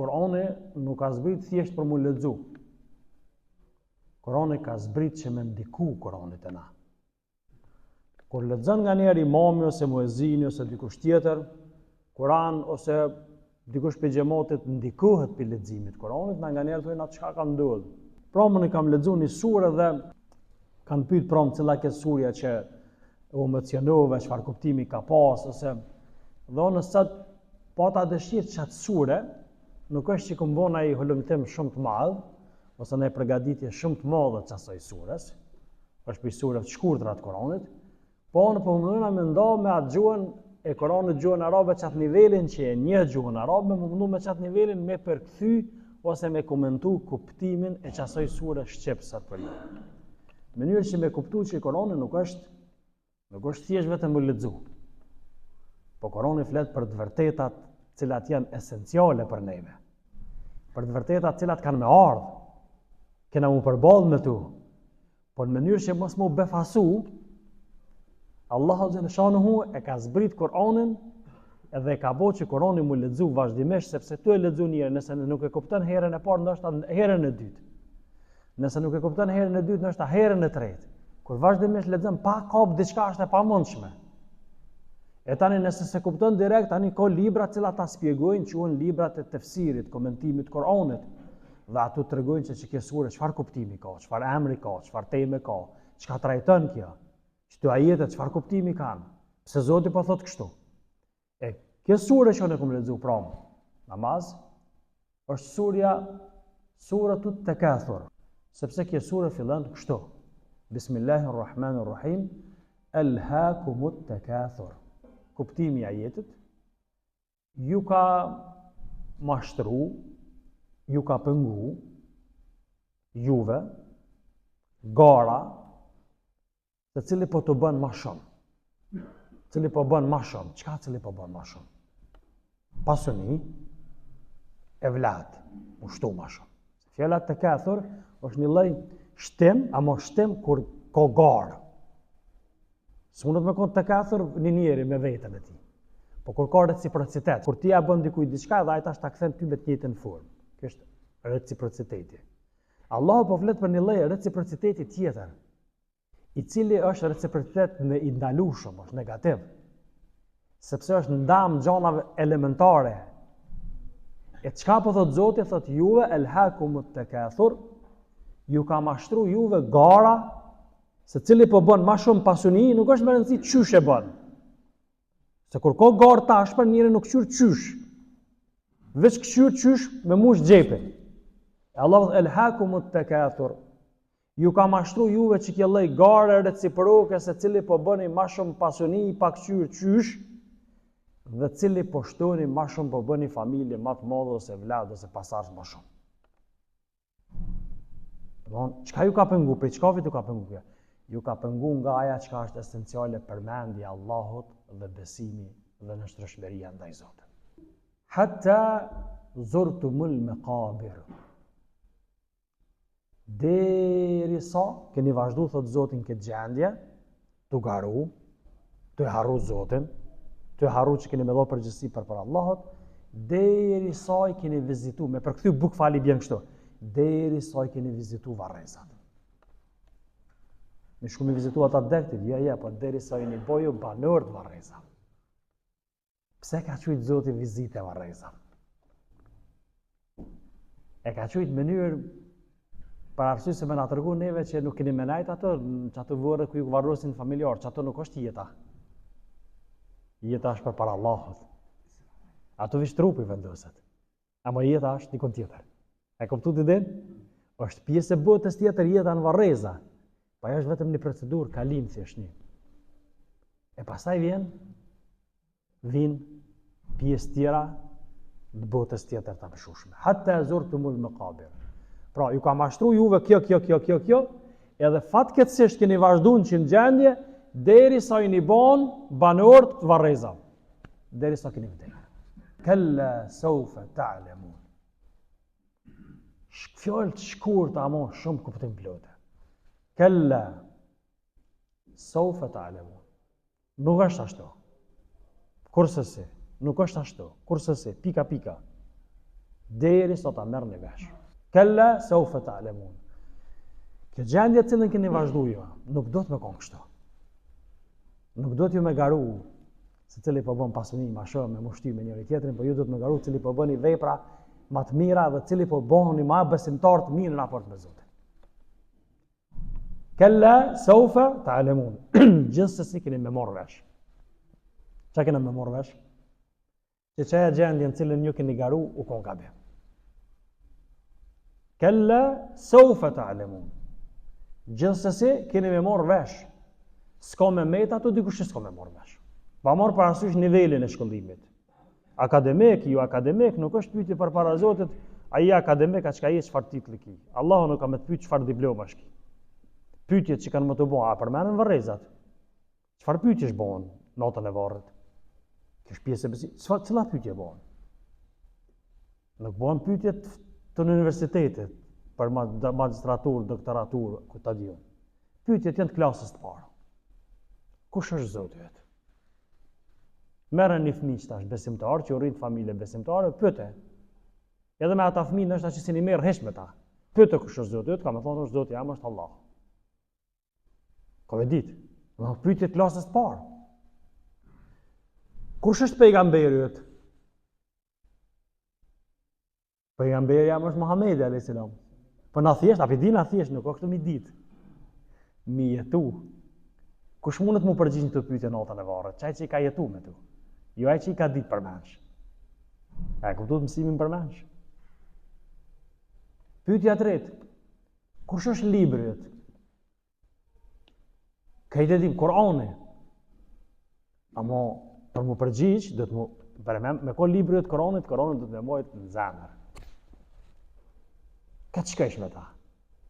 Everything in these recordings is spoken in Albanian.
Kurani nuk ka zbrit thjesht për mu lexu. Kurani ka zbrit që me ndiku Kuranit e na. Kur lexon nga njëri imami ose muezini ose dikush tjetër Kur'an ose dikush për xhamatit ndikohet për leximit Kuranit, na nga njerë thojnë atë çka ka ndodhur. Pra më kam lexuar një surë dhe kanë pyet prom cila ke surja që u emocionove, çfarë kuptimi ka pas ose dhe unë sa pata dëshirë çat sure, nuk është që kom bon ai hulumtim shumë të madh ose në përgatitje shumë të madhe të asaj sures, është për sureve të shkurtra të Kuranit, po unë po munduna me nda me atë gjuhën e Kuranit gjuhën arabe çat nivelin që e një gjuhën arabe, më mundu me çat nivelin me përkthy ose me komentu kuptimin e çasaj sure shqipsat për ju. Mënyrë që me kuptu që Kurani nuk është thjesht vetëm më lexu. Po Kurani flet për të vërtetat cilat janë esenciale për neve. Për të vërtetat cilat kanë me ardhë, kena mu përballë me tu. Po në mënyrë që mos mu befasu, Allahu xhaleshanuhu e ka zbrit Kur'anin edhe e ka bo që Kur'ani mu lexu vazhdimisht, sepse tu e lexu njëherë, nëse nuk e kupton herën e parë, ndoshta herën e dytë. Nëse nuk e kupton herën e dytë, ndoshta herën e tretë. Kur vazhdimisht lexon pa kap diçka është e pamundshme. E tani nëse se kupton direkt, tani ka libra të cilat ta shpjegojnë, quhen librat e tefsirit, komentimit të Kur'anit. Dhe ato tregojnë se kjo sure çfarë kuptimi ka, çfarë emri ka, çfarë teme ka, çka trajton kjo. Këto ajete çfarë kuptimi kanë? Pse Zoti po thot kështu? E kjo sure që ne kum lexu pram namaz është suratut Takathur, sepse kjo sure fillon kështu. Bismillahirrahmanirrahim. Alhaakumut takathur. Kuptimi i ajetit ju ka mashtru, ju ka pëngu, juve, gara, të cili po të bën ma shumë. Cili po bën ma shumë. Çka cili po bën ma shumë? Pasuni, evlat, ushtu ma shumë. Fjala takathur është një lloj shtim, ama shtim kur ka garë. S'mundet me kon takathur një njeri me veten e tij. Po kur ka reciprocitet, kur ti ja bën dikujt diçka dhe ai tash ta kthen ty me të njëjtën formë. Kjo është reciprociteti. Allahu po flet për një lloj reciprociteti tjetër, i cili është reciprocitet në i ndalueshëm, është negativ. Sepse është ndam gjanave elementare. E çka po thot Zoti, thot juve elhakumut takathur, ju ka mashtru juve gara, se cili po bën ma shumë pasuni, nuk është më rëndësi qysh e bën. Se kur ka garë tash për njëri nuk qyr qysh. Veç qyr qysh me mush xhepin. Allah thot elhakumut takathur, ju ka mashtru juve që kjo lloj gare reciproke, se cili po bëni ma shumë pasuni, pak qyr qysh, dhe cili po shtoni ma shumë po bëni familje ma të madhe ose vlad ose pasardhës ma shumë. Çka ju ka pengu? Prej çkafit ju ka pengu kjo? Ju ka pengu nga aja çka është esenciale përmendja Allahut dhe besimi dhe nështrëshmëria ndaj Zotit. Hatta zurtumul maqabir. Derisa keni vazhdu, thot Zotin, këtë gjendje, të garu, të harru Zotin, të harru që keni me dho përgjësi për Allahot, derisa i keni vizitu, me përkthy buk fali bjen kështu, derisa i keni vizitu varrezat. Me shku me vizitu ata dektit, ja, po derisa i një boju banër të varrezat. Pse ka qujtë Zotin vizite varrezat? E ka qujtë mënyrë për arsye se me na tërgu neve që nuk keni menajt ato, që ato vore ku ju varrosin familjar, që ato nuk është jeta. Jeta është për para Allahut. Ato vish trupi vendoset. Ama jeta është dikon tjetër. E kuptu të din? Është pjesë e botës tjetër jeta në varreza. Pa është vetëm një procedur, kalim thjesht një. E pastaj vin pjesë tjera në botës tjetër të mëshushme. Hatta zurtumul maqabir. Pra, ju ka mashtru juve kjo, edhe fatkeqësisht keni vazhduar që në gjendje, derisa i një bon banor të varreza. Derisa keni vdekur. Kalla sawfa ta'lamun. Fjallë të shkurtë, ama shumë kuptim plotë. Kalla sawfa ta'lamun. Nuk është ashtu. Kurse si, nuk është ashtu. Kurse si, pika. deri sa ta merrni vesh. Kella sawfa ta'lamun. Kjo gjendje të cilën keni vazhdu ju, nuk do të me konë kështu. Nuk do t'ju me garu se cili po bën pasuni ma shumë me mushty me njëri tjetrin, po ju do të me garu cili po bëni vepra ma të mira dhe cili po bëhuni ma besimtar të mirë në raport me Zotin. Kella sawfa ta'lamun. Gjithsesi keni me morë vesh. Qa keni me morë vesh? Që çaja gjendje në cilën ju keni garu u konë gabim. Kella sawfa ta'lamun. Gjithsesi keni me morë vesh. S'ka me met ato dikush s'ka me morë vesh. Pa marrë parasysh nivelin e shkollimit. Akademik, ju akademik, nuk është pyetje përpara Zotit, ai akademik a çka je çfarë titulli ki. Allahu nuk ka me të pyet çfarë diplomash ki. Pyetjet që kanë më të bëhen, a përmenden varrezat? Çfarë pyetjesh bëhen notën e varrit? Kjo është pjesë e besimit. Cila pyetje bëhen? Nuk bëhen pyetjet të universitetit për magistraturë, doktoraturë, ku ta diun. Pyetjet janë të klasës të parë. Kush është Zoti yt? Merren një fëmijë tash besimtar që rrit familje besimtare, pyete. Edhe me ata fëmijë ndoshta që sini merr hesh me ta. Pyete kush është Zoti yt, ka më thonë është Zoti jam është Allah. Ka ditë. Në pyetje të klasës të parë. Kush është pejgamberi yt? Pejgamberi jam është Muhamedi alayhis salam. Po na thjesht, apo di na thjesht, nuk ka këtë mi ditë. Mi jetu. Kush mundet mu përgjigj këtë pyetje natën e varrit? Çaj që i ka jetu me tu. Jo ai që i ka ditë përmendsh. A kuptuat mësimin përmendsh? Pyetja e tretë. Kush është libri yt? Ka i dim Kur'ani. Amo për mu përgjigj, do të mu përmend me ko libri yt Kur'anit, Kur'ani do të më mojt në zemër. Ka çka ish me ta?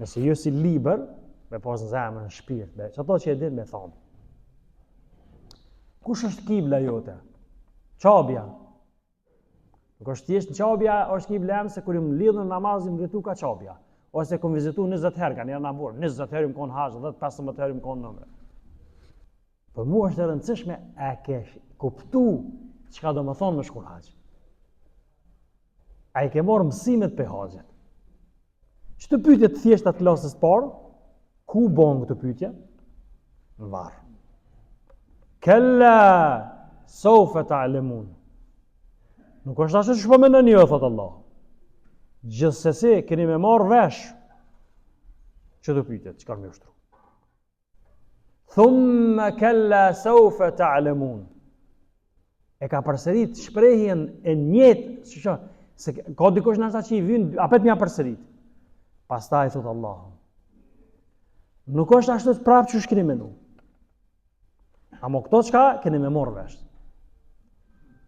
Nëse jo si libër, me pas në zemër, në shpirt, me çato që e din me thonë. Kush është kibla jote? Qabja. Nuk është thjesht qabja, është kibla jam se kur im lidhën namazin dhe tu ka qabja. Ose kum vizitu 20 herë, kanë janë nabur, 20 herë më konë haqë, 10-15 herë më konë nëmre. Për mu është e rëndësishme e ke kuptu çka do më thonë me shkull haqë. A i ke morë mësimet për haqët. Që të pyetje të thjeshta të klasës parë, ku bon këtë pyetje? Në varë. Kella sawfa ta'lamun. Nuk është ashtu që po mendoni ju, thot Allah. Gjithsesi keni me marrë vesh çdo pyetje, çka më ushtru. Thumma kella sawfa ta'lamun. E ka përsërit shprehjen e njëjtë, se ka dikush nasa që i vjen, apet mja përsërit. Pastaj thot Allah. Nuk është ashtu të prapë që shkeni menu. Amo këto çka keni me morë vesh.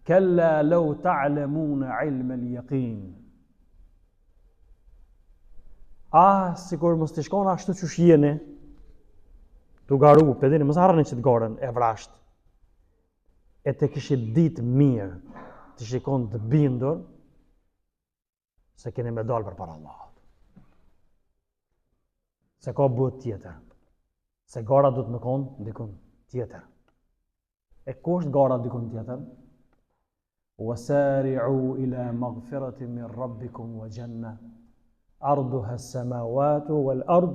Kella law ta'lamuna ilma al-yaqin. Sikur mos të shkon ashtu që jeni, tu garu, pedini, mos harroni që të garen e vrasht. E të kishit ditë mirë, të shikon të bindur, se keni me dalë për para Allahut. Se ka bëhet tjetër. Se gara do të më konë dikun tjetër. E ku është gara dikun tjetër? Wasari'u ila maghfiratin min rabbikum wa janna arduha as-samawati wal ard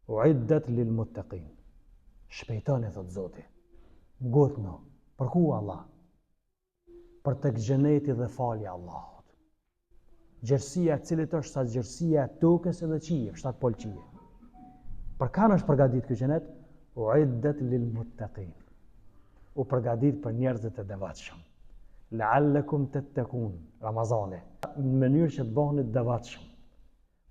uiddat lil muttaqin. Shpejtoni thot Zoti. Ngutno. Për ku Allah? Për tek xheneti dhe falja Allahut. Gjerësia e cilit është sa gjerësia e tokës edhe qiejve, 7 pol qiejve. Për kanë është përgatit ky xhenet? Uiddat lil muttaqin. U përgatit për njerëzit e devotshëm. La'allakum tattaqun. Ramazani. Në mënyrë që të bëheni të devotshëm.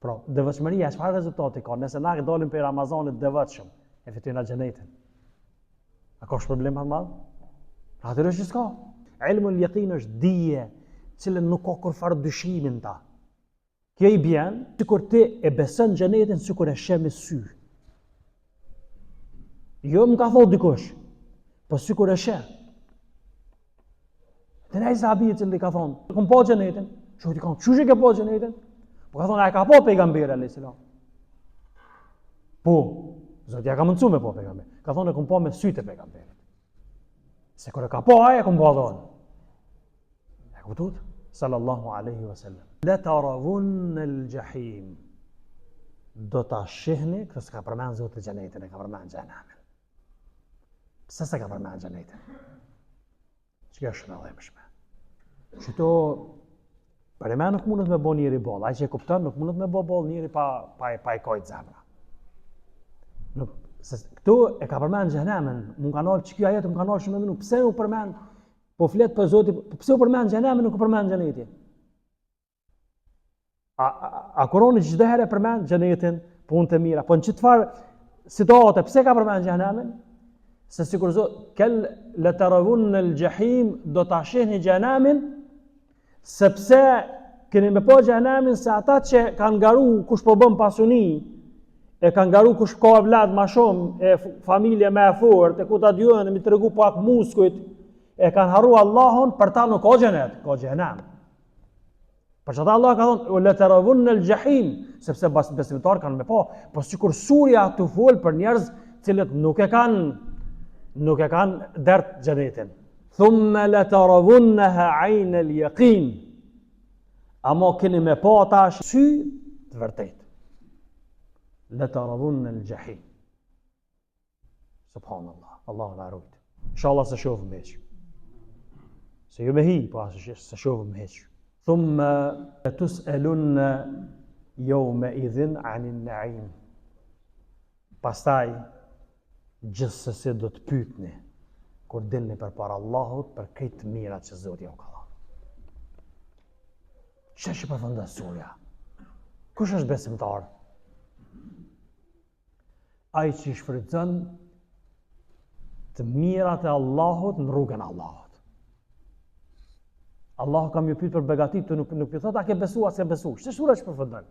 Pra, devotshmëria çfarë rezultati ka? Nëse na dalim për Ramazanit devotshëm, e fitojna xhenetin. A ka problem më madh? Atëherë që s'ka. Ilmul yaqin është dije, cilën nuk ka kurfar dyshimin ta. Kjo i bjen, sikur ti e beson xhenetin sikur e sheh me sy. Jo më ka thot dikush, po sikur e sheh. Dhe ai sahabi që ka thonë, "Kum po xhenetin?" Shoqi ka, "Çuçi ke po xhenetin?" Po ka thonë, "Ai ka po pejgamberi alayhis salam." Po, Zoti ja ka mundsu me po pejgamber. Ka thonë, "Kum po me sytë e pejgamberit." Se kur e ka po ai, e kum po dhon. E kuptuat? sallallahu alaihi wasallam. La tarawun al-jahim. Do ta shihni, këtë s'ka përmend Zoti xhenetin, e ka përmend xhenemin. Pse s'ka përmend xhenetin? Çka është rëndësishme? Çto për më nuk mundet me bë njëri boll, ai që e kupton nuk mundet me bë boll njëri pa i kojt zemra. Nuk këtu e ka përmend xhenemin, mund kanë ardhur çka ajet, mund kanë ardhur shumë minutë. Pse u përmend? Po flet për Zotin, pse u përmend xhenemin, nuk u përmend xhenetin? A Kurani çdo herë përmend xhenetin, punët e mira, po në çfarë situate pse ka përmend xhenemin? Se sikur Zot la tarawun al-jahim, do ta shihni xhenemin, sepse keni me po xhenemin se ata që kanë garu kush po bën pasuni, e kanë garu kush ka vlad ma shumë, e familje me e fort, e ku ta djojnë, mi të regu pak muskujt, e kanë harru Allahun, për ta nuk ka xhenet, ka xhenem. Për që ta Allah ka thonë, le të ravun në l-gjahim, sepse besimtar kanë me po sikur surja të fol për njerëz cilët nuk e kanë dert xhenetin. Thumme le të ravunneha ajnë l-jaqin, amo keni me po ata sy të vërtet. Le të ravun në l-gjahim. Subhanallah, Allah në arrujt. Inshallah se shofëm heq. Se ju me hi, po se shofëm heq. Thumme tus'alun yawma idhin 'anil na'im. Pastaj gjithsesi do të pyetni kur dilni përpara Allahut për këtë mirat që Zoti ju ka dhënë. Çfarë përfundon surja? Kush është besimtar? Ai që shfrytëzon të mirat e Allahut në rrugën e Allahut. Allahu kam ju pyet për begatit, të nuk ju thot a ke besu, a se besu. Ç'është sura që përfundon?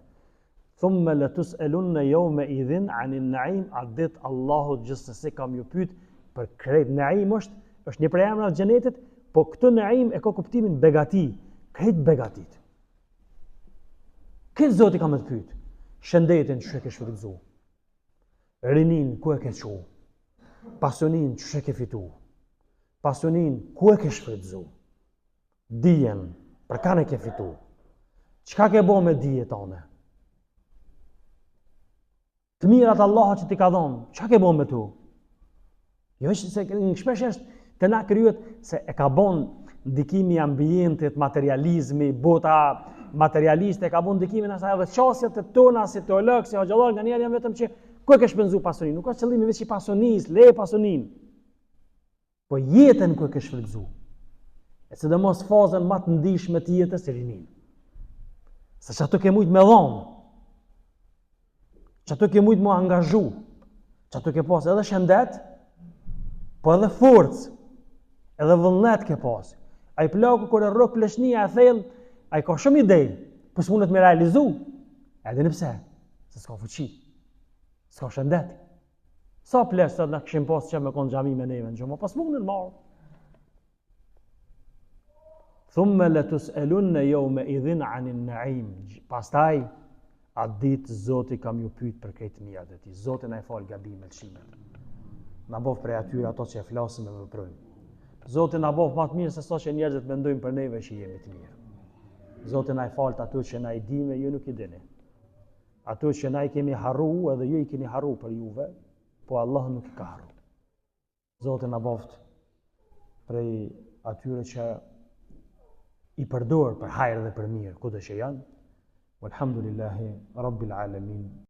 Thumme latus'alunna yawma idhin 'anil na'im, adet Allahu gjithsesi kam ju pyet për krejt. Na'im është një prej emrave të xhenetit, po këtë na'im e ka kuptimin begati, krejt begatit. Këtë Zoti kam të pyet. Shëndetin ç'e ke shfrytzu? Rinin ku e ke çu? Pasionin ç'e ke fitu? Pasionin ku e ke shfrytzu? Dijen, për kanë e ke fitu? Çka ke bo me dije tone? Të mirat Allah që ti ka dhonë, çka ke bo me tu? Jo është se shpesh është të na kryet se e ka bon ndikimi ambientit, materializmi, bota materialiste, e ka bon ndikimin asaj edhe qasjet e tona si teolog, si hoxhallar, nga njerë janë vetëm që ku e ke shpenzu pasionin? Nuk ka qëllimi veç i pasionis, le pasionin. Po jetën ku e ke shfrytzu? E sidomos fazën më të ndihshme të jetës së rinin. Se që ato ke mujt me dhonë, që ato ke mujt me angazhu, që ato ke pas edhe shëndet, po edhe forcë, edhe vullnet ke pas. Ai plaku kur e rrok pleshnia e thellë, ai ka shumë ide, po s'mundet me realizu. Edhe nëse, se s'ka fuqi, s'ka shëndet. Sa plesh sot na kishim pas që me kon xhami me neve në xhumë, pas mundën marr. Thumme latus'alunna yawma idhin 'anil na'im. Pastaj atë ditë Zoti kam ju pyet për këtë mirat e tij. Zoti na i fal gabimet, lëshimet. Na bëf prej atyre ato që flasim e veprojmë. Zoti na bëf më të mirë se sa që njerëzit mendojnë për neve që jemi të mirë. Zoti na i fal ato që na i dimë, ju nuk i dini. Ato që na i kemi harru, edhe ju i keni harru për juve, po Allah nuk i ka harru. Zoti na bëf prej atyre që i përdor për hajër dhe për mirë, kudo që janë. Walhamdulillahi Rabbil Alamin.